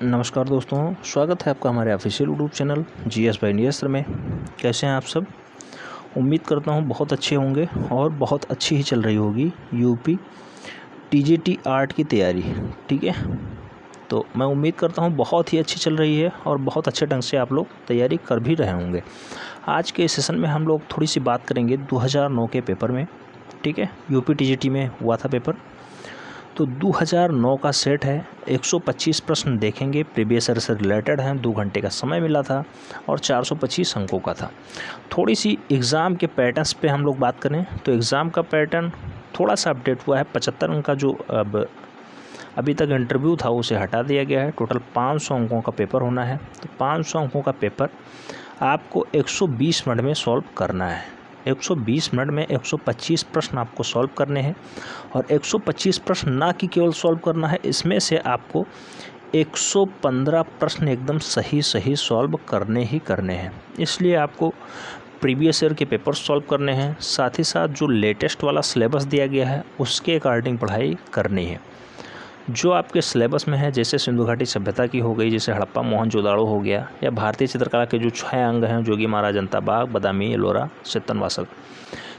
नमस्कार दोस्तों, स्वागत है आपका हमारे official YouTube channel GS by India sir में। कैसे हैं आप सब? उम्मीद करता हूं बहुत अच्छे होंगे और बहुत अच्छी ही चल रही होगी यूपी टीजीटी आर्ट की तैयारी। ठीक है, तो मैं उम्मीद करता हूं बहुत ही अच्छी चल रही है और बहुत अच्छे ढंग से आप लोग तैयारी कर भी रहे होंगे। आज के सेशन में हम लोग थोड़ी सी बात करेंगे 2009 के पेपर में। ठीक है, यूपी टीजीटी में हुआ था पेपर, तो 2009 का सेट है। 125 प्रश्न देखेंगे, प्रीवियस ईयर से रिलेटेड हैं। 2 घंटे का समय मिला था और 425 अंकों का था। थोड़ी सी एग्ज़ाम के पैटर्न्स पे हम लोग बात करें तो एग्ज़ाम का पैटर्न थोड़ा सा अपडेट हुआ है। 75 अंक का जो अभी तक इंटरव्यू था उसे हटा दिया गया है। टोटल 500 अंकों का पेपर होना है। तो 500 अंकों का पेपर आपको 120 मिनट में सॉल्व करना है। 120 मिनट में 125 प्रश्न आपको सॉल्व करने हैं और 125 प्रश्न ना कि केवल सॉल्व करना है, इसमें से आपको 115 प्रश्न एकदम सही सॉल्व करने ही करने हैं। इसलिए आपको प्रीवियस ईयर के पेपर सॉल्व करने हैं, साथ ही साथ जो लेटेस्ट वाला सिलेबस दिया गया है उसके अकॉर्डिंग पढ़ाई करनी है। जो आपके सिलेबस में है, जैसे सिंधु घाटी सभ्यता की हो गई, जैसे हड़प्पा मोहनजोदाड़ो हो गया, या भारतीय चित्रकला के जो 6 अंग हैं, जोगी महाराज जनता बाग, बदामी, एलोरा, चित्तनवासल,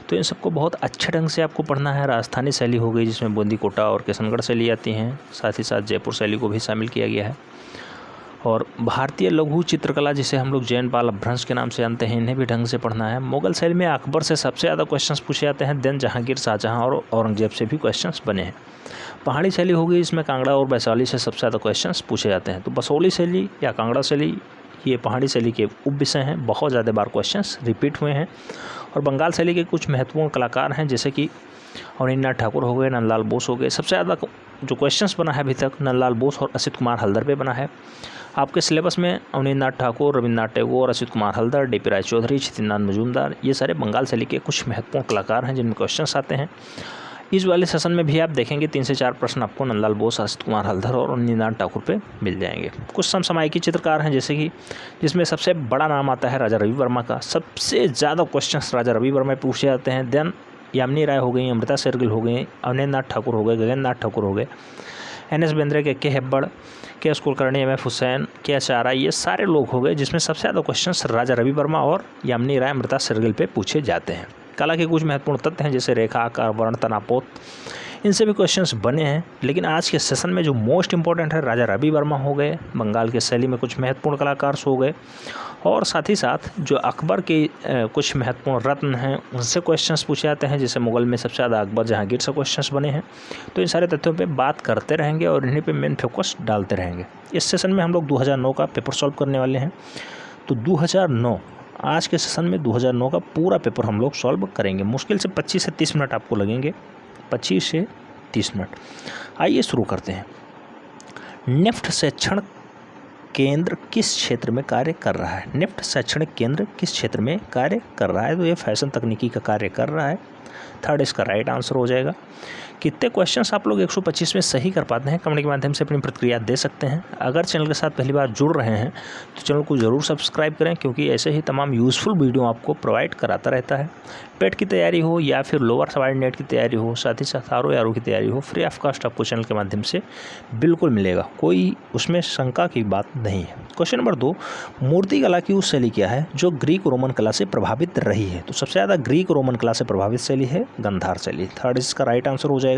तो इन सबको बहुत अच्छे ढंग से आपको पढ़ना है। राजस्थानी शैली हो गई जिसमें बूंदी कोटा और किशनगढ़ शैली आती हैं, साथ ही साथ जयपुर शैली को भी शामिल किया गया है। और भारतीय लघु चित्रकला जिसे हम लोग जैन पाल अपभ्रंश के नाम से जानते हैं, इन्हें भी ढंग से पढ़ना है। मुगल शैली में अकबर से सबसे ज़्यादा क्वेश्चंस पूछे जाते हैं, देन जहांगीर, शाहजहां और औरंगजेब से भी क्वेश्चंस बने हैं। पहाड़ी शैली हो गई, इसमें कांगड़ा और वैशाली से सबसे ज़्यादा क्वेश्चंस पूछे जाते हैं। तो बसोली शैली या कांगड़ा शैली ये पहाड़ी शैली के उप विषय हैं, बहुत ज़्यादा बार क्वेश्चंस रिपीट हुए हैं। और बंगाल शैली के कुछ महत्वपूर्ण कलाकार हैं, जैसे कि अवनींद्रनाथ ठाकुर हो गए, नंदलाल बोस हो गए। सबसे ज़्यादा जो क्वेश्चंस बना है अभी तक नंदलाल बोस और असित कुमार हल्दर पे बना है। आपके सिलेबस में अवनींद्रनाथ ठाकुर, रविन्द्रनाथ टैगोर, असित कुमार हल्दर, डीपी राय चौधरी, छितिनाथ मजूमदार, ये सारे बंगाल शैली के कुछ महत्वपूर्ण कलाकार हैं जिनमें क्वेश्चंस आते हैं। इस वाले सेशन में भी आप देखेंगे 3 से 4 प्रश्न आपको नंदलाल बोस, असित कुमार हल्दर और अवनींद्रनाथ ठाकुर पे मिल जाएंगे। कुछ समसामयिकी चित्रकार हैं, जैसे कि जिसमें सबसे बड़ा नाम आता है राजा रवि वर्मा का। सबसे ज़्यादा क्वेश्चंस राजा रवि वर्मा पे पूछे जाते हैं। देन यामिनी राय हो गई, अमृता शेरगिल हो गई, अवनींद्रनाथ ठाकुर हो गए, गगननाथ ठाकुर हो गए, N S Bendre K Hebbar, K S Kulkarni, M F Husain, K S आरा, ये सारे लोग हो गए जिसमें सबसे ज़्यादा क्वेश्चंस राजा रवि वर्मा और यामिनी राय, अमृता शेरगिल पे पूछे जाते हैं। कला के कुछ महत्वपूर्ण तथ्य हैं, जैसे रेखा, आकार, वर्ण, तनापोत, इनसे भी क्वेश्चंस बने हैं। लेकिन आज के सेशन में जो मोस्ट इंपॉर्टेंट है, राजा रवि वर्मा हो गए, बंगाल के शैली में कुछ महत्वपूर्ण कलाकार हो गए, और साथ ही साथ जो अकबर के कुछ महत्वपूर्ण रत्न हैं उनसे क्वेश्चंस पूछे जाते हैं, जैसे मुगल में सबसे ज़्यादा अकबर, जहांगीर से क्वेश्चंस बने हैं। तो इन सारे तथ्यों पे बात करते रहेंगे और इन्हीं पे मेन फोकस डालते रहेंगे। इस सेशन में हम लोग 2009 का पेपर सॉल्व करने वाले हैं। तो 2009 आज के सेशन में 2009 का पूरा पेपर हम लोग सॉल्व करेंगे। मुश्किल से 25 से 30 मिनट आपको लगेंगे, 25 से 30 मिनट। आइए शुरू करते हैं। निफ्ट शैक्षण केंद्र किस क्षेत्र में कार्य कर रहा है? निफ्ट शैक्षणिक केंद्र किस क्षेत्र में कार्य कर रहा है? तो ये फैशन तकनीकी का कार्य कर रहा है। थर्ड इसका राइट आंसर हो जाएगा। कितने क्वेश्चंस आप लोग 125 में सही कर पाते हैं, कमेंट के माध्यम से अपनी प्रतिक्रिया दे सकते हैं। अगर चैनल के साथ पहली बार जुड़ रहे हैं तो चैनल को ज़रूर सब्सक्राइब करें, क्योंकि ऐसे ही तमाम यूज़फुल वीडियो आपको प्रोवाइड कराता रहता है। पेट की तैयारी हो या फिर लोअर सबऑर्डिनेट की तैयारी हो, साथ ही साथ आर की तैयारी हो, फ्री ऑफ कॉस्ट आपको चैनल के माध्यम से बिल्कुल मिलेगा, कोई उसमें शंका की बात नहीं है। क्वेश्चन नंबर 2, मूर्ति कला की उस शैली क्या है जो ग्रीक रोमन कला से प्रभावित रही है? तो सबसे ज़्यादा ग्रीक रोमन कला से प्रभावित शैली है गंधार शैली। थर्ड इसका राइट आंसर हो जाएगा।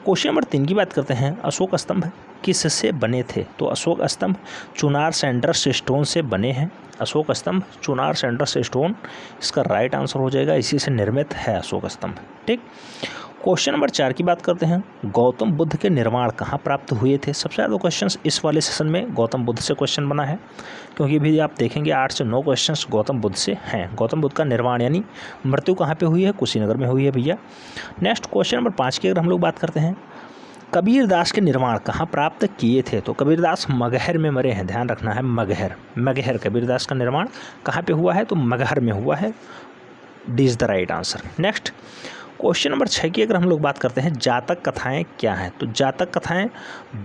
क्वेश्चन नंबर 3 की बात करते हैं। अशोक स्तंभ किससे बने थे? तो अशोक स्तंभ चुनार सैंडर्स स्टोन से बने हैं। अशोक स्तंभ चुनार सैंडर्स स्टोन इसका राइट आंसर हो जाएगा, इसी से निर्मित है अशोक स्तंभ। ठीक। क्वेश्चन नंबर 4 की बात करते हैं। गौतम बुद्ध के निर्माण कहाँ प्राप्त हुए थे? सबसे ज़्यादा क्वेश्चंस इस वाले सेशन में गौतम बुद्ध से क्वेश्चन बना है, क्योंकि भी आप देखेंगे 8 से 9 क्वेश्चंस गौतम बुद्ध से हैं। गौतम बुद्ध का निर्माण यानी मृत्यु कहाँ पे हुई है? कुशीनगर में हुई है भैया। नेक्स्ट क्वेश्चन नंबर 5 की अगर हम लोग बात करते हैं, कबीरदास के निर्माण कहाँ प्राप्त किए थे? तो कबीरदास मगहर में मरे हैं, ध्यान रखना है, मगहर कबीरदास का निर्माण कहाँ पे हुआ है? तो मगहर में हुआ है। D is the right answer. Next question number 6 की अगर हम लोग बात करते हैं, जातक कथाएं क्या हैं? तो जातक कथाएं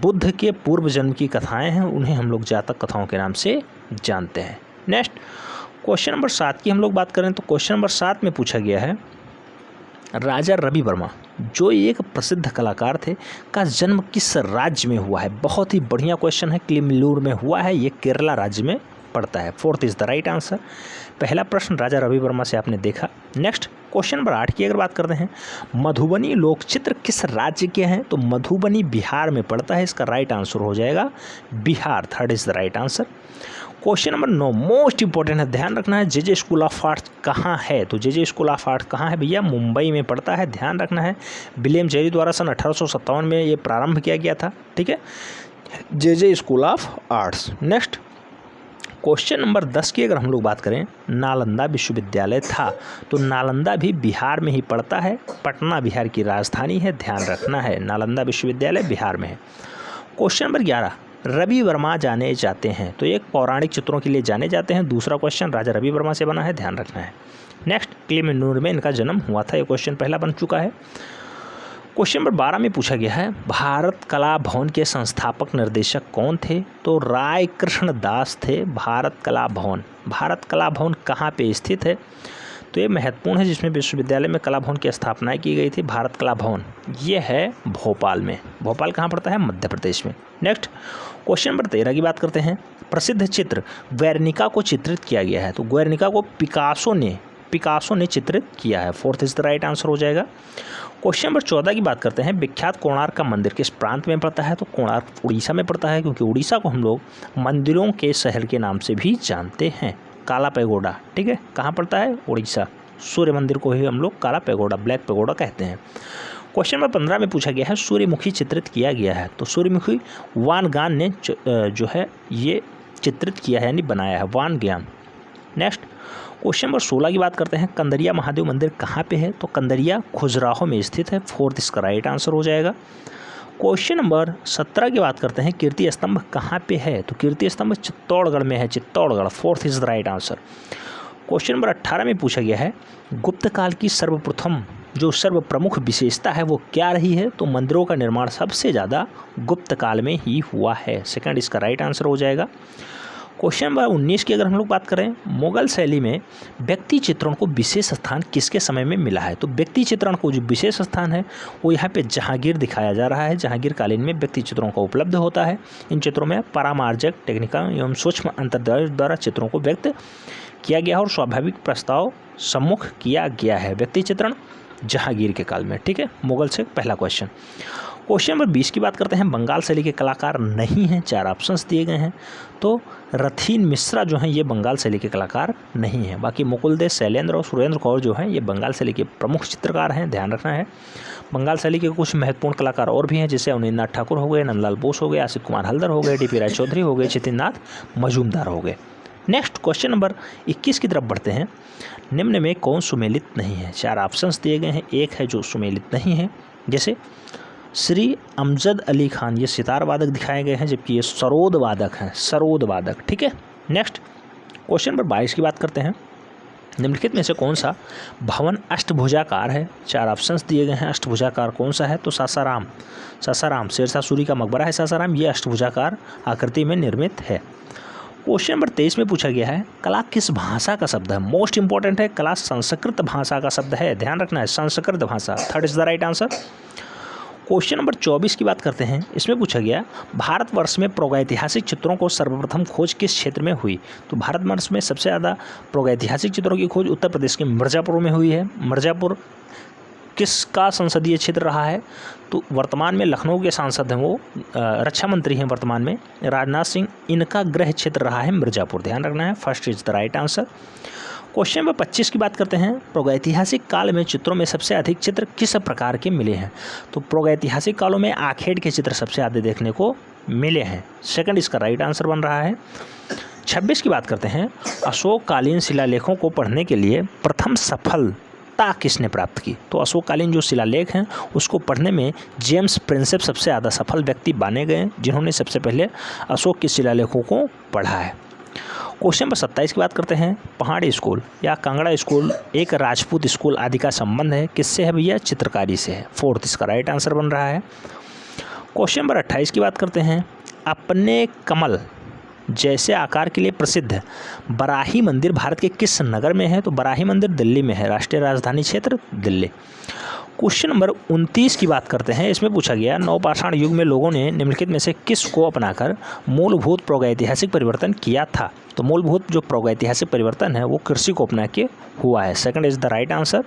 बुद्ध के पूर्व जन्म की कथाएं हैं, उन्हें हम लोग जातक कथाओं के नाम से जानते हैं। नेक्स्ट क्वेश्चन नंबर 7 की हम लोग बात करें तो क्वेश्चन नंबर 7 में पूछा गया है राजा रवि वर्मा जो एक प्रसिद्ध कलाकार थे का जन्म किस राज्य में हुआ है? बहुत ही बढ़िया क्वेश्चन है। किलिमंजरो में हुआ है, ये केरला राज्य में पड़ता है। 4th is the right answer. पहला प्रश्न राजा रवि वर्मा से आपने देखा। नेक्स्ट क्वेश्चन नंबर 8 की अगर बात करते हैं, मधुबनी लोकचित्र किस राज्य के हैं? तो मधुबनी बिहार में पड़ता है, इसका राइट आंसर हो जाएगा Bihar. 3rd is the right answer. Question number 9 most important है, ध्यान रखना है। जे स्कूल ऑफ आर्ट कहाँ है? तो जे स्कूल ऑफ आर्ट कहाँ है भैया? मुंबई में पड़ता है, ध्यान रखना है। विलियम जेरी द्वारा सन 1857 में ये प्रारंभ किया गया था, ठीक है, J school of arts. Next question number 10 की अगर हम लोग बात करें, नालंदा विश्वविद्यालय था, तो नालंदा भी बिहार में ही पड़ता है, पटना बिहार की राजधानी है, ध्यान रखना है। नालंदा विश्वविद्यालय बिहार में है। क्वेश्चन नंबर 11 रवि वर्मा जाने जाते हैं, तो एक पौराणिक चित्रों के लिए जाने जाते हैं। दूसरा क्वेश्चन राजा रवि वर्मा से बना है, ध्यान रखना है। नेक्स्ट किलिमंजरो में इनका जन्म हुआ था, ये क्वेश्चन पहला बन चुका है। क्वेश्चन नंबर 12 में पूछा गया है, भारत कला भवन के संस्थापक निर्देशक कौन थे? तो राय कृष्ण दास थे। भारत कला भवन कहाँ पे स्थित है? तो ये महत्वपूर्ण है, जिसमें विश्वविद्यालय में कला भवन की स्थापना की गई थी। भारत कला भवन ये है भोपाल में। भोपाल कहाँ पड़ता है? मध्य प्रदेश में। नेक्स्ट क्वेश्चन नंबर 13 की बात करते हैं। प्रसिद्ध चित्र ग्वेर्निका को चित्रित किया गया है, तो ग्वेर्निका को पिकासो ने चित्रित किया है। 4th is the right answer हो जाएगा। क्वेश्चन नंबर 14 की बात करते हैं। विख्यात कोणार्क का मंदिर किस प्रांत में पड़ता है? तो कोणार्क उड़ीसा में पड़ता है, क्योंकि उड़ीसा को हम लोग मंदिरों के शहर के नाम से भी जानते हैं। काला पैगोडा, ठीक है, कहाँ पड़ता है? उड़ीसा। सूर्य मंदिर को ही हम लोग काला पैगोडा, ब्लैक पैगोडा कहते हैं। क्वेश्चन नंबर 15 में पूछा गया है, सूर्यमुखी चित्रित किया गया है, तो सूर्यमुखी वान गान ने जो है ये चित्रित किया है, यानी बनाया है, वान ज्ञान। नेक्स्ट क्वेश्चन नंबर 16 की बात करते हैं। कंदरिया महादेव मंदिर कहाँ पे है? तो कंदरिया खजुराहो में स्थित है। 4th इसका राइट आंसर हो जाएगा। क्वेश्चन नंबर 17 की बात करते हैं। कीर्ति स्तंभ कहाँ पे है? तो कीर्ति स्तंभ चित्तौड़गढ़ में है, Chittorgarh. 4th is the right answer. Question number 18 में पूछा गया है, गुप्त काल की सर्वप्रथम जो सर्वप्रमुख विशेषता है वो क्या रही है? तो मंदिरों का निर्माण सबसे ज़्यादा गुप्त काल में ही हुआ है। 2nd इसका राइट आंसर हो जाएगा। क्वेश्चन नंबर 19 की अगर हम लोग बात करें, मुगल शैली में व्यक्ति चित्रण को विशेष स्थान किसके समय में मिला है? तो व्यक्ति चित्रण को जो विशेष स्थान है वो यहाँ पे जहांगीर दिखाया जा रहा है। जहांगीर कालीन में व्यक्ति चित्रों का उपलब्ध होता है। इन चित्रों में परामार्जक टेक्निका एवं सूक्ष्म अंतर्दृष्टि द्वारा चित्रों को व्यक्त किया गया और स्वाभाविक प्रस्ताव सम्मुख किया गया है। व्यक्ति चित्रण जहांगीर के काल में, ठीक है, मुगल से पहला क्वेश्चन। क्वेश्चन नंबर 20 की बात करते हैं। बंगाल शैली के कलाकार नहीं हैं, 4 ऑप्शंस दिए गए हैं। तो रथीन मिश्रा जो हैं ये बंगाल शैली के कलाकार नहीं हैं। बाकी मुकुल देव, शैलेंद्र और सुरेंद्र कौर जो हैं ये बंगाल शैली के प्रमुख चित्रकार हैं, ध्यान रखना है। बंगाल शैली के कुछ महत्वपूर्ण कलाकार और भी हैं, जैसे अवनींद्रनाथ ठाकुर हो गए, नंदलाल बोस हो गए, आशिक कुमार हल्दर हो गए, DP रायचौधरी हो गए, चितिननाथ मजूमदार हो गए। नेक्स्ट क्वेश्चन नंबर 21 की तरफ बढ़ते हैं। निम्न में कौन सुमेलित नहीं है? 4 ऑप्शंस दिए गए हैं, एक है जो सुमेलित नहीं है, जैसे श्री अमजद अली खान, ये सितार वादक दिखाए गए हैं, जबकि ये सरोद वादक हैं, सरोद वादक, ठीक है। नेक्स्ट क्वेश्चन नंबर 22 की बात करते हैं। निम्नलिखित में से कौन सा भवन अष्टभुजाकार है? 4 ऑप्शंस दिए गए हैं। अष्टभुजाकार कौन सा है? तो सासाराम, शेरशाह सूरी का मकबरा है सासाराम, ये अष्टभुजाकार आकृति में निर्मित है। क्वेश्चन नंबर 23 में पूछा गया है, कला किस भाषा का शब्द है? मोस्ट इंपॉर्टेंट है, कला संस्कृत भाषा का शब्द है, ध्यान रखना है, संस्कृत भाषा। 3rd is the right answer. Question number 24 की बात करते हैं। इसमें पूछा गया, भारतवर्ष में प्रागैतिहासिक चित्रों को सर्वप्रथम खोज किस क्षेत्र में हुई? तो भारतवर्ष में सबसे ज़्यादा प्रागैतिहासिक चित्रों की खोज उत्तर प्रदेश के मिर्ज़ापुर में हुई है। मिर्ज़ापुर किसका संसदीय क्षेत्र रहा है? तो वर्तमान में लखनऊ के सांसद हैं, वो रक्षा मंत्री हैं वर्तमान में, राजनाथ सिंह, इनका गृह क्षेत्र रहा है मिर्ज़ापुर, ध्यान रखना है। 1st is the right answer. Question number 25 की बात करते हैं। प्रागैतिहासिक काल में चित्रों में सबसे अधिक चित्र किस प्रकार के मिले हैं? तो प्रागैतिहासिक कालों में आखेट के चित्र सबसे ज़्यादा देखने को मिले हैं। 2nd इसका राइट आंसर बन रहा है। 26 की बात करते हैं। अशोककालीन शिलालेखों को पढ़ने के लिए प्रथम सफलता किसने प्राप्त की? तो अशोककालीन जो शिलालेख हैं उसको पढ़ने में जेम्स प्रिंसेप सबसे ज़्यादा सफल व्यक्ति माने गए, जिन्होंने सबसे पहले अशोक के शिलालेखों को पढ़ा है। क्वेश्चन नंबर 27 की बात करते हैं। पहाड़ी स्कूल या कांगड़ा स्कूल एक राजपूत स्कूल आदि का संबंध है, किससे है भैया? चित्रकारी से है। 4th इसका राइट आंसर बन रहा है। क्वेश्चन नंबर 28 की बात करते हैं। अपने कमल जैसे आकार के लिए प्रसिद्ध बराही मंदिर भारत के किस नगर में है? तो बराही मंदिर दिल्ली में है, राष्ट्रीय राजधानी क्षेत्र दिल्ली। क्वेश्चन नंबर 29 की बात करते हैं। इसमें पूछा गया नवपाषाण युग में लोगों ने निम्नलिखित में से किस को अपनाकर मूलभूत प्रागैतिहासिक परिवर्तन किया था? तो मूलभूत जो प्रागैतिहासिक परिवर्तन है वो कृषि को अपना के हुआ है। Second is the right answer.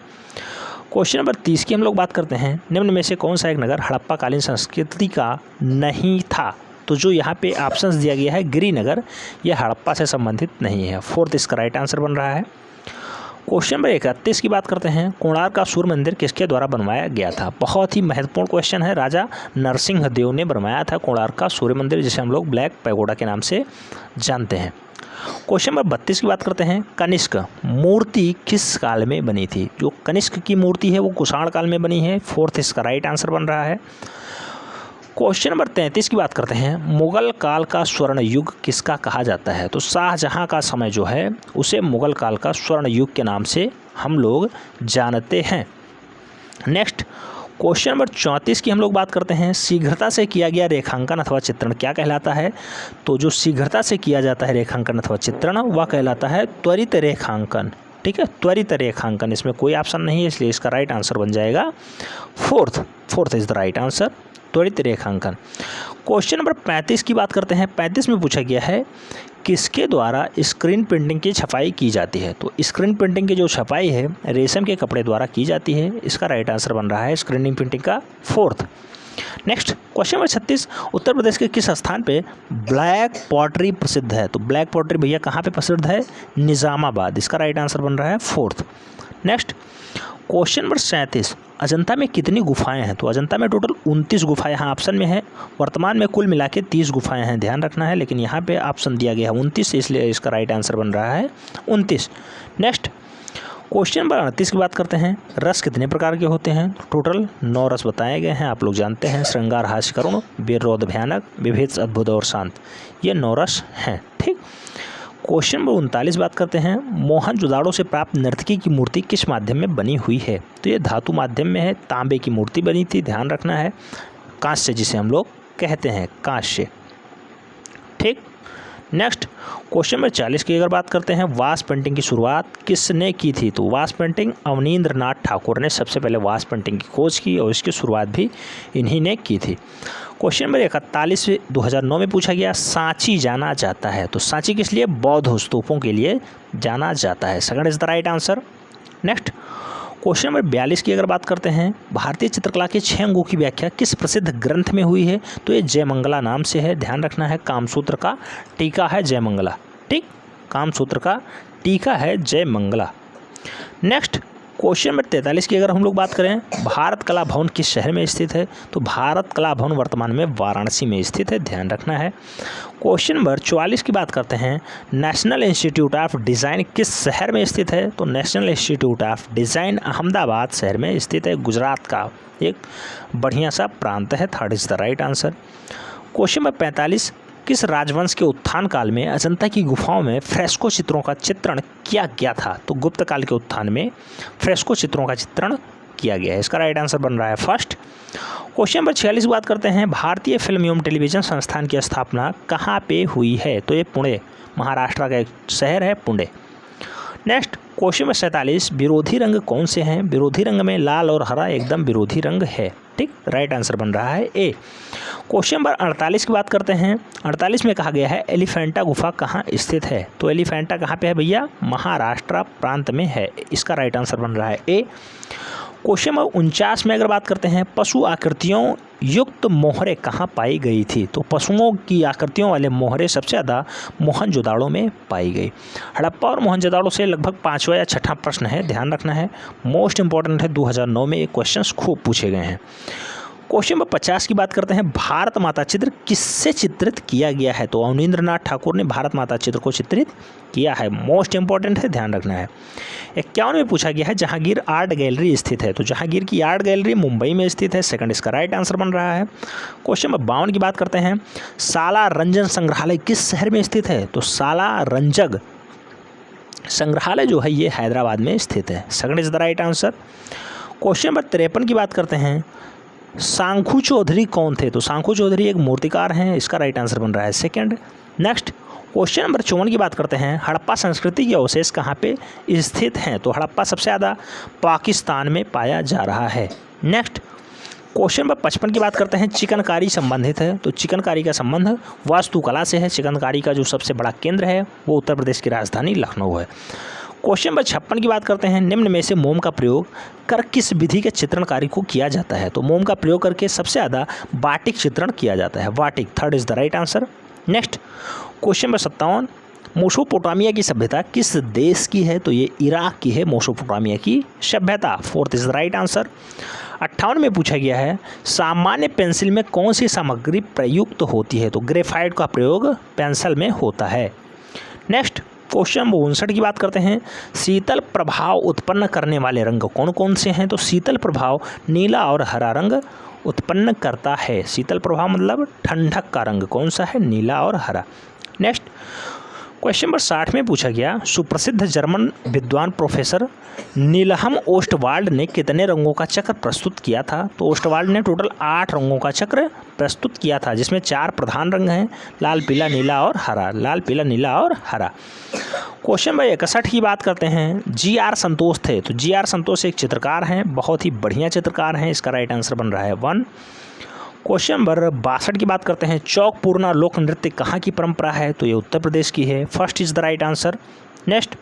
Question number 30 की हम लोग बात करते हैं। निम्न में से कौन सा एक नगर हड़प्पा कालीन संस्कृति का नहीं था? तो जो यहाँ पे ऑप्शंस दिया गया है गिरिनगर, यह हड़प्पा से संबंधित नहीं है। फोर्थ इसका राइट आंसर बन रहा है। क्वेश्चन नंबर 31 की बात करते हैं। कोणार्क का सूर्य मंदिर किसके द्वारा बनवाया गया था? बहुत ही महत्वपूर्ण क्वेश्चन है। राजा नरसिंह देव ने बनवाया था कोणार्क का सूर्य मंदिर, जिसे हम लोग ब्लैक पैगोडा के नाम से जानते हैं। क्वेश्चन नंबर 32 की बात करते हैं। कनिष्क मूर्ति किस काल में बनी थी? जो कनिष्क की मूर्ति है वो कुषाण काल में बनी है। फोर्थ इसका राइट आंसर बन रहा है। क्वेश्चन नंबर 33 की बात करते हैं। मुगल काल का स्वर्ण युग किसका कहा जाता है? तो शाहजहां का समय जो है उसे मुगल काल का स्वर्ण युग के नाम से हम लोग जानते हैं। नेक्स्ट क्वेश्चन नंबर 34 की हम लोग बात करते हैं। शीघ्रता से किया गया रेखांकन अथवा चित्रण क्या कहलाता है? तो जो शीघ्रता से किया जाता है रेखांकन अथवा चित्रण वह कहलाता है त्वरित रेखांकन। ठीक है, त्वरित रेखांकन। इसमें कोई ऑप्शन नहीं है, इसलिए इसका राइट आंसर बन जाएगा fourth is the right answer, त्वरित रेखांकन। क्वेश्चन नंबर 35 की बात करते हैं। 35 में पूछा गया है किसके द्वारा स्क्रीन प्रिंटिंग की छपाई की जाती है? तो स्क्रीन प्रिंटिंग की जो छपाई है रेशम के कपड़े द्वारा की जाती है। इसका राइट आंसर बन रहा है स्क्रीनिंग प्रिंटिंग का fourth. Next question number 36। Uttar Pradesh के किस स्थान पे ब्लैक पॉटरी प्रसिद्ध है? तो ब्लैक पॉटरी भैया कहाँ पे प्रसिद्ध है? निज़ामाबाद। इसका राइट आंसर बन रहा है fourth. Next question number 37। Ajanta में कितनी गुफाएं हैं? तो अजंता में टोटल 29 गुफाएं यहाँ ऑप्शन में है। वर्तमान में कुल मिला के 30 गुफाएं हैं, ध्यान रखना है, लेकिन यहाँ पे ऑप्शन दिया गया है 29, इसलिए इसका राइट आंसर बन रहा है 29। नेक्स्ट क्वेश्चन नंबर 38 की बात करते हैं। रस कितने प्रकार के होते हैं? टोटल 9 रस बताए गए हैं, आप लोग जानते हैं। श्रृंगार, हास्य, करुण, वीर, रौद्र, भयानक, विभेद, अद्भुत और शांत, ये 9 रस हैं। ठीक। क्वेश्चन नंबर 39 बात करते हैं। मोहनजोदाड़ो से प्राप्त नर्तकी की मूर्ति किस माध्यम में बनी हुई है? तो ये धातु माध्यम में है, तांबे की मूर्ति बनी थी, ध्यान रखना है। कांस्य जिसे हम लोग कहते हैं, कांस्य। ठीक। नेक्स्ट क्वेश्चन नंबर 40 की अगर बात करते हैं। वास पेंटिंग की शुरुआत किसने की थी? तो वास पेंटिंग अवनींद्र नाथ ठाकुर ने सबसे पहले वास पेंटिंग की खोज की और इसकी शुरुआत भी इन्हीं ने की थी। क्वेश्चन नंबर 41 2009 में पूछा गया। सांची जाना जाता है, तो सांची किस लिए? बौद्ध स्तूपों के लिए जाना जाता है। Second is the right answer. Next question number 42 की अगर बात करते हैं। भारतीय चित्रकला के 6 अंगों की व्याख्या किस प्रसिद्ध ग्रंथ में हुई है? तो ये जयमंगला नाम से है, ध्यान रखना है। कामसूत्र का टीका है जयमंगला। ठीक, कामसूत्र का टीका है जयमंगला। नेक्स्ट क्वेश्चन नंबर 43 की अगर हम लोग बात करें। भारत कला भवन किस शहर में स्थित है? तो भारत कला भवन वर्तमान में वाराणसी में स्थित है, ध्यान रखना है। क्वेश्चन नंबर 44 की बात करते हैं। नेशनल इंस्टीट्यूट ऑफ डिज़ाइन किस शहर में स्थित है? तो national institute of design Ahmedabad शहर में स्थित है, गुजरात का एक बढ़िया सा प्रांत है। Third is the right answer. Question number 45। किस राजवंश के उत्थान काल में अजंता की गुफाओं में फ्रेस्को चित्रों का चित्रण किया गया था? तो गुप्त काल के उत्थान में फ्रेस्को चित्रों का चित्रण किया गया है। इसका राइट आंसर बन रहा है फर्स्ट। क्वेश्चन नंबर 46 बात करते हैं। भारतीय फिल्म एवं टेलीविज़न संस्थान की स्थापना कहाँ पे हुई है? तो ये पुणे, महाराष्ट्र का एक शहर है पुणे। Next question number 47। विरोधी रंग कौन से हैं? विरोधी रंग में लाल और हरा एकदम विरोधी रंग है। ठीक, राइट आंसर बन रहा है ए। क्वेश्चन नंबर 48 की बात करते हैं। 48 में कहा गया है एलिफेंटा गुफा कहाँ स्थित है? तो एलिफेंटा कहाँ पे है भैया? महाराष्ट्र प्रांत में है। इसका राइट आंसर बन रहा है ए। क्वेश्चन नंबर 49 में अगर बात करते हैं। पशु आकृतियों युक्त मोहरें कहाँ पाई गई थी? तो पशुओं की आकृतियों वाले मोहरें सबसे ज़्यादा मोहनजोदाड़ो में पाई गई। हड़प्पा और मोहनजोदाड़ो से लगभग 5वां या 6ठा प्रश्न है, ध्यान रखना है, मोस्ट इंपॉर्टेंट है। 2009 में ये क्वेश्चंस खूब पूछे गए हैं। क्वेश्चन नंबर 50 की बात करते हैं। भारत माता चित्र किससे चित्रित किया गया है? तो अवनींद्र नाथ ठाकुर ने भारत माता चित्र को चित्रित किया है, मोस्ट इंपॉर्टेंट है, ध्यान रखना है। 51 में पूछा गया है। जहांगीर आर्ट गैलरी स्थित है, तो जहांगीर की आर्ट गैलरी मुंबई में स्थित है। सेकंड इसका राइट आंसर बन रहा है। क्वेश्चन नंबर 52 की बात करते हैं। साला रंजन संग्रहालय किस शहर में स्थित है? तो साला रंजग संग्रहालय जो है ये हैदराबाद में स्थित है। Second is the right answer. Question number 53 की बात करते हैं। सांखू चौधरी कौन थे? तो सांखू चौधरी एक मूर्तिकार हैं, इसका राइट आंसर बन रहा है सेकंड। नेक्स्ट क्वेश्चन नंबर 54 की बात करते हैं, हड़प्पा संस्कृति के अवशेष कहाँ पे स्थित हैं? तो हड़प्पा सबसे ज़्यादा पाकिस्तान में पाया जा रहा है। नेक्स्ट क्वेश्चन नंबर 55 की बात करते हैं, चिकनकारी संबंधित है। तो चिकनकारी का संबंध वास्तुकला से है। चिकनकारी का जो सबसे बड़ा केंद्र है वो उत्तर प्रदेश की राजधानी लखनऊ है। क्वेश्चन नंबर 56 की बात करते हैं, निम्न में से मोम का प्रयोग कर किस विधि के चित्रणकारी को किया जाता है? तो मोम का प्रयोग करके सबसे ज़्यादा बाटिक चित्रण किया जाता है। Batik, third is the right answer. Next question number 57, Mesopotamia की सभ्यता किस देश की है? तो ये इराक की है मेसोपोटामिया की सभ्यता। Fourth is the right answer. 58 में पूछा गया है, सामान्य पेंसिल में कौन सी सामग्री प्रयुक्त होती है? तो ग्रेफाइट का प्रयोग पेंसिल में होता है। नेक्स्ट क्वेश्चन नंबर 59 की बात करते हैं, शीतल प्रभाव उत्पन्न करने वाले रंग कौन कौन से हैं? तो शीतल प्रभाव नीला और हरा रंग उत्पन्न करता है। शीतल प्रभाव मतलब ठंडक का रंग कौन सा है? नीला और हरा। नेक्स्ट क्वेश्चन नंबर 60 में पूछा गया, सुप्रसिद्ध जर्मन विद्वान प्रोफेसर नीलहम ओस्टवाल्ड ने कितने रंगों का चक्र प्रस्तुत किया था? तो ओस्टवाल्ड ने टोटल 8 रंगों का चक्र प्रस्तुत किया था, जिसमें 4 प्रधान रंग हैं, लाल, पीला, नीला और हरा। लाल, पीला, नीला और हरा। क्वेश्चन नंबर 61 की बात करते हैं, जी.आर. संतोष थे। तो जी.आर. संतोष एक चित्रकार हैं, बहुत ही बढ़िया चित्रकार हैं। इसका राइट आंसर बन रहा है 1। क्वेश्चन नंबर 62 की बात करते हैं, चौक पूर्णा लोक नृत्य कहाँ की परंपरा है? तो ये उत्तर प्रदेश की है। First is the right answer. Next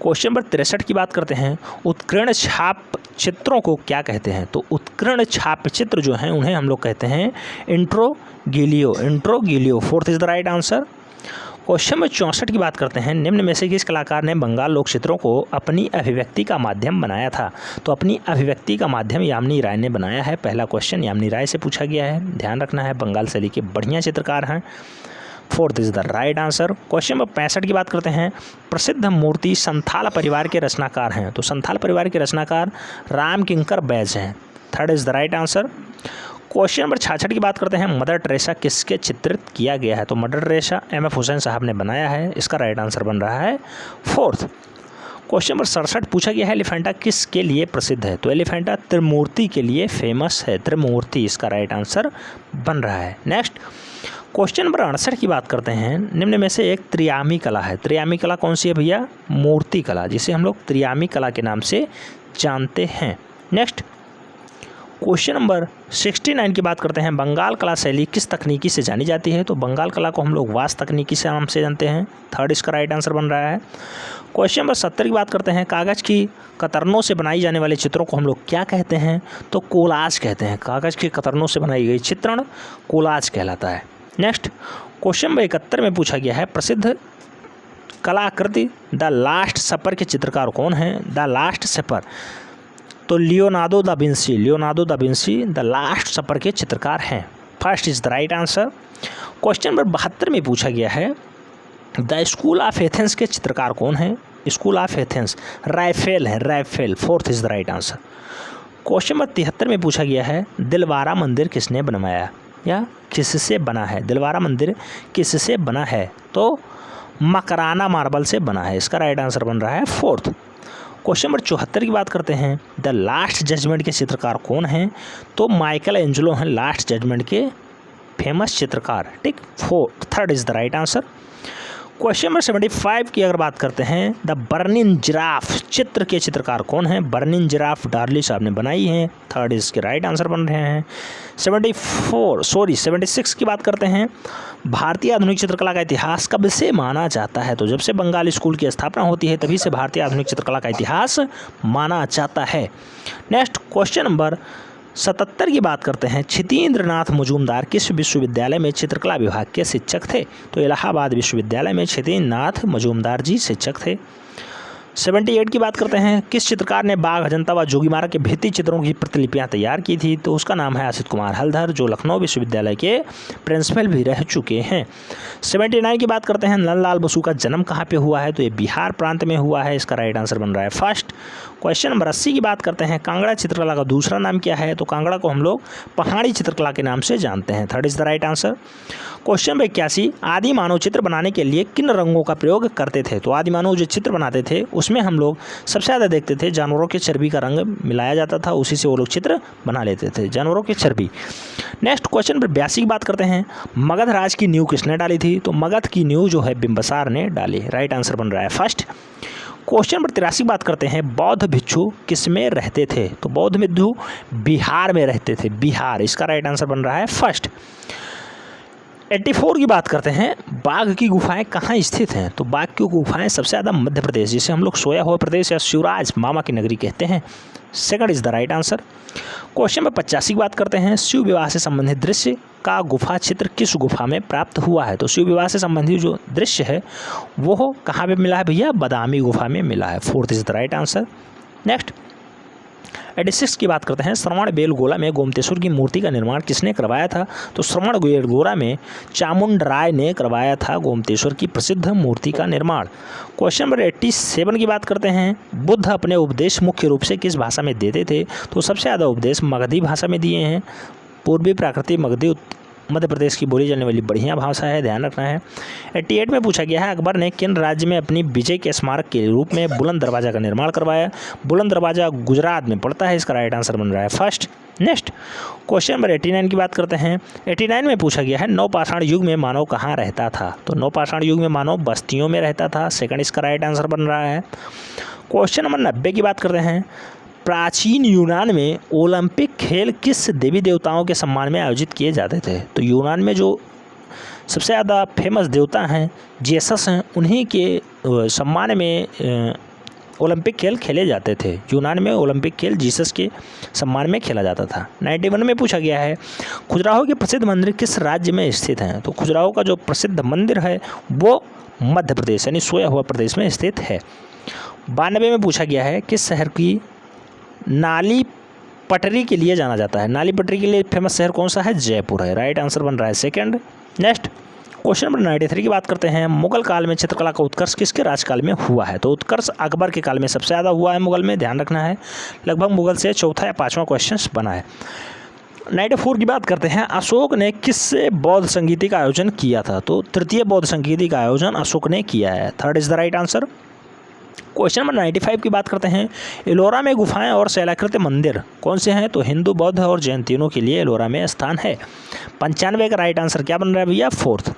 question number 63 की बात करते हैं, उत्कीर्ण छाप चित्रों को क्या कहते हैं? तो उत्कीर्ण छाप चित्र जो हैं उन्हें हम लोग कहते हैं इंट्रोगिलियो। इंट्रोगिलियो, fourth is the right answer. Question number 64 की बात करते हैं, निम्न में से किस कलाकार ने बंगाल लोक चित्रों को अपनी अभिव्यक्ति का माध्यम बनाया था? तो अपनी अभिव्यक्ति का माध्यम यामिनी राय ने बनाया है। पहला क्वेश्चन यामिनी राय से पूछा गया है, ध्यान रखना है। बंगाल शैली के बढ़िया चित्रकार हैं। Fourth is the right answer. Question number 65 की बात करते हैं, प्रसिद्ध मूर्ति संथाल परिवार के रचनाकार हैं। तो संथाल परिवार के रचनाकार राम किंकर बैज हैं। Third is the right answer. Question number 66 की बात करते हैं, मदर टेरेसा किसके चित्रित किया गया है? तो मदर टेरेसा M.F. हुसैन साहब ने बनाया है। इसका राइट आंसर बन रहा है 4th। क्वेश्चन नंबर 67 पूछा गया है, एलिफेंटा किसके लिए प्रसिद्ध है? तो एलिफेंटा त्रिमूर्ति के लिए फेमस है। त्रिमूर्ति इसका राइट आंसर बन रहा है। नेक्स्ट क्वेश्चन नंबर 68 की बात करते हैं, निम्न में से एक त्रियामी कला है। त्रियामी कला कौन सी है भैया? मूर्ति कला, जिसे हम लोग त्रियामी कला के नाम से जानते हैं। नेक्स्ट क्वेश्चन नंबर 69 की बात करते हैं, बंगाल कला शैली किस तकनीकी से जानी जाती है? तो बंगाल कला को हम लोग वास तकनीकी से नाम से जानते हैं। थर्ड इसका राइट आंसर बन रहा है। क्वेश्चन नंबर 70 की बात करते हैं, कागज़ की कतरनों से बनाई जाने वाले चित्रों को हम लोग क्या कहते हैं? तो कोलाज कहते हैं। कागज़ की कतरनों से बनाई गई चित्रण कोलाज कहलाता है। नेक्स्ट क्वेश्चन नंबर 71 में पूछा गया है, प्रसिद्ध कलाकृति द लास्ट सपर के चित्रकार कौन हैं? द लास्ट सपर, तो Leonardo da Vinci the last सपर के चित्रकार हैं। First is the right answer. Question number 72 में पूछा गया है, द स्कूल ऑफ एथेंस के चित्रकार कौन हैं? स्कूल ऑफ एथेंस राफेल है, Raphael. Fourth is the right answer. Question number 73 में पूछा गया है, दिलवारा मंदिर किसने बनवाया या किससे बना है? दिलवारा मंदिर किससे बना है? तो मकराना मार्बल से बना है। इसका राइट आंसर बन रहा है 4th। क्वेश्चन नंबर 74 की बात करते हैं, द लास्ट जजमेंट के चित्रकार कौन हैं? तो माइकल एंजेलो हैं लास्ट जजमेंट के फेमस चित्रकार। ठीक, third is the right answer. Question number 75 की अगर बात करते हैं, द बर्निंग जिराफ चित्र के चित्रकार कौन हैं? बर्निंग जिराफ डार्ली साहब ने बनाई है। थर्ड इसके राइट आंसर बन रहे हैं। 76 की बात करते हैं, भारतीय आधुनिक चित्रकला का इतिहास कब से माना जाता है? तो जब से बंगाल स्कूल की स्थापना होती है तभी से भारतीय आधुनिक चित्रकला का इतिहास माना जाता है। नेक्स्ट क्वेश्चन नंबर 77 की बात करते हैं, क्षितेंद्रनाथ मजूमदार किस विश्वविद्यालय में चित्रकला विभाग के शिक्षक थे? तो इलाहाबाद विश्वविद्यालय में क्षितेंद्रनाथ मजूमदार जी शिक्षक थे। 78 की बात करते हैं, किस चित्रकार ने बाघ, अजंता व जोगीमारा के भित्ति चित्रों की प्रतिलिपियां तैयार की थी? तो उसका नाम है असित कुमार हलधर, जो लखनऊ विश्वविद्यालय के प्रिंसिपल भी रह चुके हैं। 79 की बात करते हैं, नंदलाल बसु का जन्म कहाँ पे हुआ है? तो ये बिहार प्रांत में हुआ है। इसका राइट आंसर बन रहा है फर्स्ट। क्वेश्चन नंबर 80 की बात करते हैं, कांगड़ा चित्रकला का दूसरा नाम क्या है? तो कांगड़ा को हम लोग पहाड़ी चित्रकला के नाम से जानते हैं। Third is the right answer. Question number 81, आदि मानव चित्र बनाने के लिए किन रंगों का प्रयोग करते थे? तो आदि मानव जो चित्र बनाते थे उसमें हम लोग सबसे ज़्यादा देखते थे जानवरों के चर्बी का रंग मिलाया जाता था, उसी से वो लोग चित्र बना लेते थे, जानवरों की चर्बी। नेक्स्ट क्वेश्चन नंबर 82 की बात करते हैं। मगध राज की नींव किसने डाली थी? तो मगध की नींव जो है बिंबिसार ने डाली। राइट आंसर बन रहा है फर्स्ट। क्वेश्चन नंबर 83 बात करते हैं। बौद्ध भिक्षु किस में रहते थे? तो बौद्ध भिक्षु बिहार में रहते थे, बिहार, इसका राइट आंसर बन रहा है फर्स्ट। 84 की बात करते हैं। बाघ की गुफाएं कहाँ स्थित हैं? तो बाघ की गुफाएं सबसे ज़्यादा मध्य प्रदेश, जिसे हम लोग सोया हुआ प्रदेश या शिवराज मामा की नगरी कहते हैं, second is the right answer. Question number 85 की बात करते हैं। शिव विवाह से संबंधित दृश्य का गुफा चित्र किस गुफा में प्राप्त हुआ है? तो शिव विवाह से संबंधित जो दृश्य है वो कहाँ पे मिला है भैया? बादामी गुफा में मिला है, fourth is the right answer. Next 86 की बात करते हैं। श्रवण बेलगोला में गोमतेश्वर की मूर्ति का निर्माण किसने करवाया था? तो श्रवण बेलगोला में चामुंडराय ने करवाया था गोमतेश्वर की प्रसिद्ध मूर्ति का निर्माण। क्वेश्चन नंबर 87 की बात करते हैं। बुद्ध अपने उपदेश मुख्य रूप से किस भाषा में देते थे? तो सबसे ज़्यादा उपदेश मगधी भाषा में दिए हैं। पूर्वी प्राकृतिक मगधी मध्य प्रदेश की बोली जाने वाली बढ़िया भाषा है, ध्यान रखना है। 88 में पूछा गया है अकबर ने किन राज्य में अपनी विजय के स्मारक के रूप में बुलंद दरवाजा का निर्माण करवाया? बुलंद दरवाजा गुजरात में पड़ता है, इसका राइट आंसर बन रहा है फर्स्ट। नेक्स्ट क्वेश्चन नंबर 89 की बात करते हैं। 89 में पूछा गया है नवपाषाण युग में मानव कहाँ रहता था? तो नवपाषाण युग में मानव बस्तियों में रहता था, सेकंड इसका राइट आंसर बन रहा है। क्वेश्चन नंबर 90 की बात करते हैं। प्राचीन यूनान में ओलंपिक खेल किस देवी देवताओं के सम्मान में आयोजित किए जाते थे? तो यूनान में जो सबसे ज़्यादा फेमस देवता हैं जेसस हैं, उन्हीं के सम्मान में ओलंपिक खेल खेले जाते थे। यूनान में ओलंपिक खेल जीसस के सम्मान में खेला जाता था। 91 में पूछा गया है खजुराहो के प्रसिद्ध मंदिर किस राज्य में स्थित हैं? तो खजुराहो का जो प्रसिद्ध मंदिर है वो मध्य प्रदेश यानी सोया हुआ प्रदेश में स्थित है। 92 में पूछा गया है किस शहर की नाली पटरी के लिए जाना जाता है? नाली पटरी के लिए फेमस शहर कौन सा है? जयपुर है, राइट आंसर बन रहा है सेकंड। नेक्स्ट क्वेश्चन नंबर 93 की बात करते हैं। मुगल काल में चित्रकला का उत्कर्ष किसके राजकाल में हुआ है? तो उत्कर्ष अकबर के काल में सबसे ज़्यादा हुआ है मुगल में, ध्यान रखना है। लगभग मुगल से चौथा या पाँचवा क्वेश्चन बना है। 94 की बात करते हैं। अशोक ने किससे बौद्ध संगीति का आयोजन किया था? तो तृतीय बौद्ध संगीति का आयोजन अशोक ने किया है, third is the right answer. Question number 95 की बात करते हैं। एलोरा में गुफाएं और शैलाकृत मंदिर कौन से हैं? तो हिंदू, बौद्ध और जैन तीनों के लिए एलोरा में स्थान है। 95 का राइट आंसर क्या बन रहा है भैया? फोर्थ।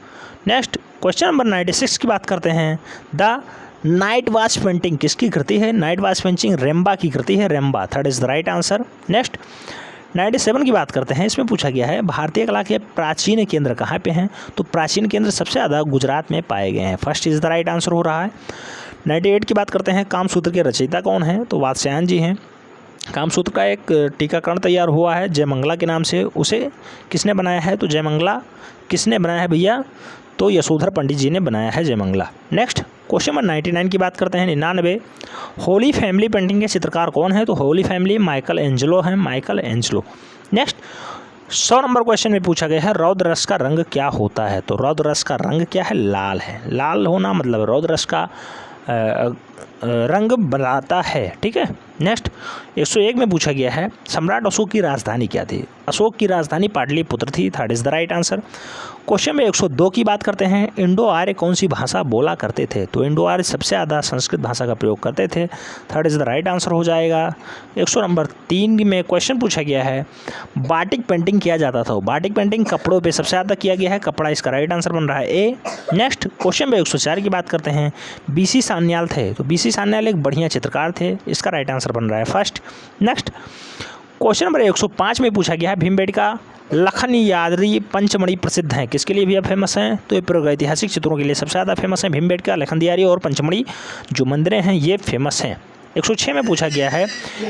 नेक्स्ट क्वेश्चन नंबर 96 की बात करते हैं। द नाइट वॉच पेंटिंग किसकी कृति है? नाइट वॉच पेंटिंग रेम्बा की कृति है, रेम्बा, third is the right answer. Next 97 की बात करते हैं। इसमें पूछा गया है भारतीय कला के प्राचीन केंद्र कहाँ पे हैं? तो प्राचीन केंद्र सबसे ज़्यादा गुजरात में पाए गए हैं, first is the right answer हो रहा है। 98 की बात करते हैं। कामसूत्र के रचयिता कौन है? तो वात्स्यायन जी हैं। कामसूत्र का एक टीकाकरण तैयार हुआ है जयमंगला के नाम से, उसे किसने बनाया है? तो जयमंगला किसने बनाया है भैया? तो यशोधर पंडित जी ने बनाया है जयमंगला। नेक्स्ट क्वेश्चन नंबर 99 की बात करते हैं। 99 होली फैमिली पेंटिंग के चित्रकार कौन है? तो होली फैमिली माइकल एंजेलो हैं, Michael Angelo. Next 100 number question में पूछा गया है रौद्र रस का रंग क्या होता है? तो रौद्र रस का रंग क्या है? लाल है। लाल होना मतलब रौद्र रस का रंग बनाता है, ठीक है। नेक्स्ट 101 में पूछा गया है सम्राट अशोक की राजधानी क्या थी? अशोक की राजधानी पाटलिपुत्र थी, third is the right answer. Question में 102 की बात करते हैं। इंडो आर्य कौन सी भाषा बोला करते थे? तो इंडो आर्य सबसे ज़्यादा संस्कृत भाषा का प्रयोग करते थे, third is the right answer हो जाएगा। 100 नंबर 3 में क्वेश्चन पूछा गया है बाटिक पेंटिंग किया जाता था। बाटिक पेंटिंग कपड़ों पे सबसे ज़्यादा किया गया है, कपड़ा इसका राइट आंसर बन रहा है ए। नेक्स्ट क्वेश्चन में 104 की बात करते हैं। बीसी सान्याल थे, तो बीसी सान्याल एक बढ़िया चित्रकार थे, इसका राइट आंसर बन रहा है फर्स्ट। नेक्स्ट क्वेश्चन नंबर 105 में पूछा गया है भीमबेटका लखन यादरी पंचमढ़ी प्रसिद्ध हैं, किसके लिए भैया फेमस हैं? तो ये प्रागैतिहासिक चित्रों के लिए सबसे ज़्यादा फेमस हैं। भीमबेटका, लखन दियारी और पंचमढ़ी जो मंदिरें हैं ये फेमस हैं। 106 में पूछा गया है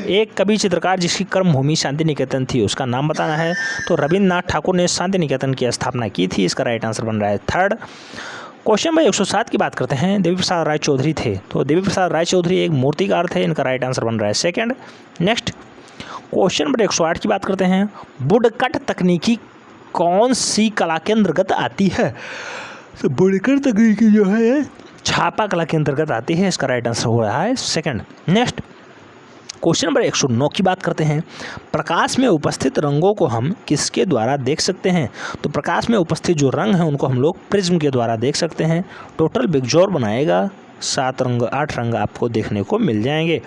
एक कवि चित्रकार जिसकी कर्मभूमि शांति निकेतन थी उसका नाम बताना है। तो रविन्द्रनाथ ठाकुर ने शांति निकेतन की स्थापना की थी, इसका राइट आंसर बन रहा है थर्ड। क्वेश्चन नंबर 107 की बात करते हैं। देवी प्रसाद राय चौधरी थे, तो देवी प्रसाद राय चौधरी एक मूर्तिकार थे, इनका राइट आंसर बन रहा है सेकंड। नेक्स्ट क्वेश्चन नंबर 108 की बात करते हैं। वुडकट तकनीकी कौन सी कला के अंतर्गत आती है? तो वुडकट तकनीकी जो है छापा कला के अंतर्गत आती है, इसका राइट आंसर हो रहा है सेकंड। नेक्स्ट क्वेश्चन नंबर 109 की बात करते हैं। प्रकाश में उपस्थित रंगों को हम किसके द्वारा देख सकते हैं? तो प्रकाश में उपस्थित जो रंग हैं उनको हम लोग प्रिज्म के द्वारा देख सकते हैं। टोटल बिगजोर बनाएगा 7 रंग 8 रंग आपको देखने को मिल जाएंगे।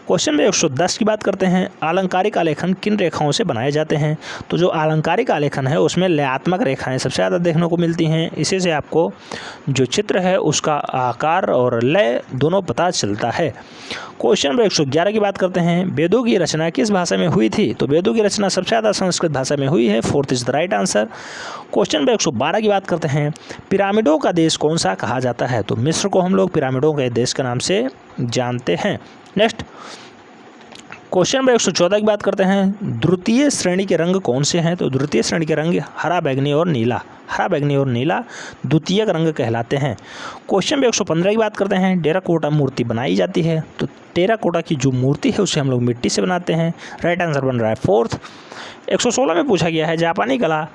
क्वेश्चन नंबर 110 की बात करते हैं, अलंकारिक आलेखन किन रेखाओं से बनाए जाते हैं। तो जो अलंकारिक आलेखन है उसमें लयात्मक रेखाएं सबसे ज़्यादा देखने को मिलती हैं। इसी से आपको जो चित्र है उसका आकार और लय दोनों पता चलता है। क्वेश्चन नंबर 111 की बात करते हैं, वेदों की रचना किस भाषा में हुई थी। तो वेदों की रचना सबसे ज़्यादा संस्कृत भाषा में हुई है। 4th is the right answer. Question number 112 की बात करते हैं, पिरामिडों का देश कौन सा कहा जाता है। तो मिस्र को हम लोग पिरामिडों के देश के नाम से जानते हैं। नेक्स्ट क्वेश्चन नंबर 114 की बात करते हैं, द्वितीय श्रेणी के रंग कौन से हैं। तो द्वितीय श्रेणी के रंग हरा, बैगनी और नीला, हरा, बैगनी और नीला द्वितीयक रंग कहलाते हैं। क्वेश्चन नंबर 115 की बात करते हैं, टेराकोटा मूर्ति बनाई जाती है। तो टेराकोटा की जो मूर्ति है उसे हम लोग मिट्टी से बनाते हैं। राइट आंसर बन रहा है 4th। 116 में पूछा गया है, जापानी कला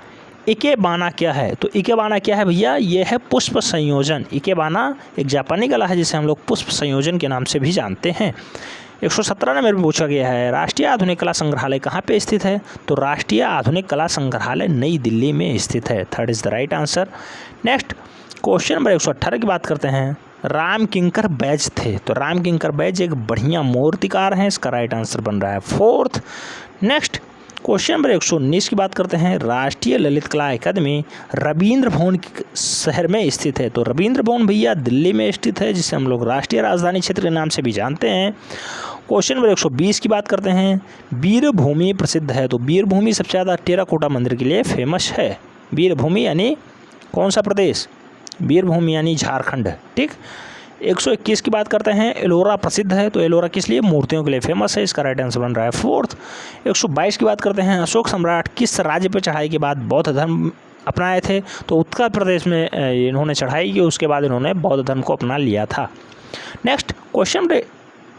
इकेबाना क्या है। तो इकेबाना क्या है भैया, ये है पुष्प संयोजन। इकेबाना एक जापानी कला है जिसे हम लोग पुष्प संयोजन के नाम से भी जानते हैं। 117 नंबर में पूछा गया है, राष्ट्रीय आधुनिक कला संग्रहालय कहाँ पे स्थित है। तो राष्ट्रीय आधुनिक कला संग्रहालय नई दिल्ली में स्थित है। 3rd is the right answer. Next question number 118 की बात करते हैं, राम किंकर बैज थे। तो राम किंकर बैज एक बढ़िया मूर्तिकार हैं। इसका राइट आंसर बन रहा है 4th। नेक्स्ट क्वेश्चन नंबर 119 की बात करते हैं, राष्ट्रीय ललित कला अकादमी रविंद्र भवन शहर में स्थित है। तो रविंद्र भवन भैया दिल्ली में स्थित है, जिसे हम लोग राष्ट्रीय राजधानी क्षेत्र के नाम से भी जानते हैं। क्वेश्चन नंबर 120 की बात करते हैं, वीरभूमि प्रसिद्ध है। तो वीरभूमि सबसे ज़्यादा टेराकोटा मंदिर के लिए फेमस है। वीरभूमि यानी कौन सा प्रदेश, वीरभूमि यानी झारखंड। ठीक। 121 की बात करते हैं, एलोरा प्रसिद्ध है। तो एलोरा किस लिए, मूर्तियों के लिए फेमस है। इसका राइट आंसर बन रहा है 4th। 122 की बात करते हैं, अशोक सम्राट किस राज्य पर चढ़ाई के बाद बौद्ध धर्म अपनाए थे। तो उत्तर प्रदेश में इन्होंने चढ़ाई की, उसके बाद इन्होंने बौद्ध धर्म को अपना लिया था। नेक्स्ट क्वेश्चन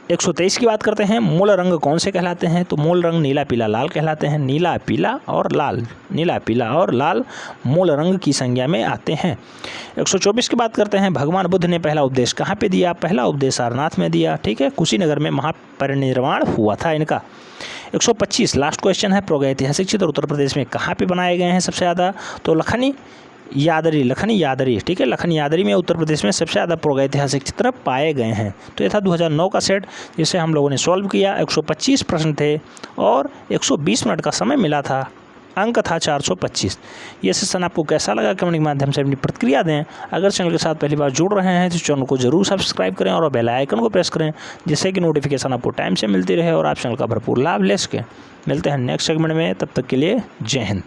123 की बात करते हैं, मूल रंग कौन से कहलाते हैं। तो मूल रंग नीला, पीला, लाल कहलाते हैं। नीला, पीला और लाल, नीला, पीला और लाल मूल रंग की संज्ञा में आते हैं। 124 की बात करते हैं, भगवान बुद्ध ने पहला उपदेश कहाँ पे दिया। पहला उपदेश सारनाथ में दिया। ठीक है, कुशीनगर में महापरिनिर्वाण हुआ था इनका। 125 लास्ट क्वेश्चन है, प्रागैतिहासिक चित्र उत्तर प्रदेश में कहाँ पे बनाए गए हैं सबसे ज़्यादा। तो लखनी यादरी। ठीक है, लखनी यादरी में उत्तर प्रदेश में सबसे ज़्यादा प्रागैतिहासिक चित्र पाए गए हैं। तो ये था 2009 का सेट, जिसे हम लोगों ने सॉल्व किया। 125 प्रश्न थे और 120 मिनट का समय मिला था। अंक था 425। ये सेशन आपको कैसा लगा, कमेंट के माध्यम से अपनी प्रतिक्रिया दें। अगर चैनल के साथ पहली बार जुड़ रहे हैं तो चैनल को जरूर सब्सक्राइब करें और बेल आइकन को प्रेस करें, जिससे कि नोटिफिकेशन आपको टाइम से मिलती रहे और आप चैनल का भरपूर लाभ ले सकें। मिलते हैं नेक्स्ट सेगमेंट में, तब तक के लिए जय हिंद।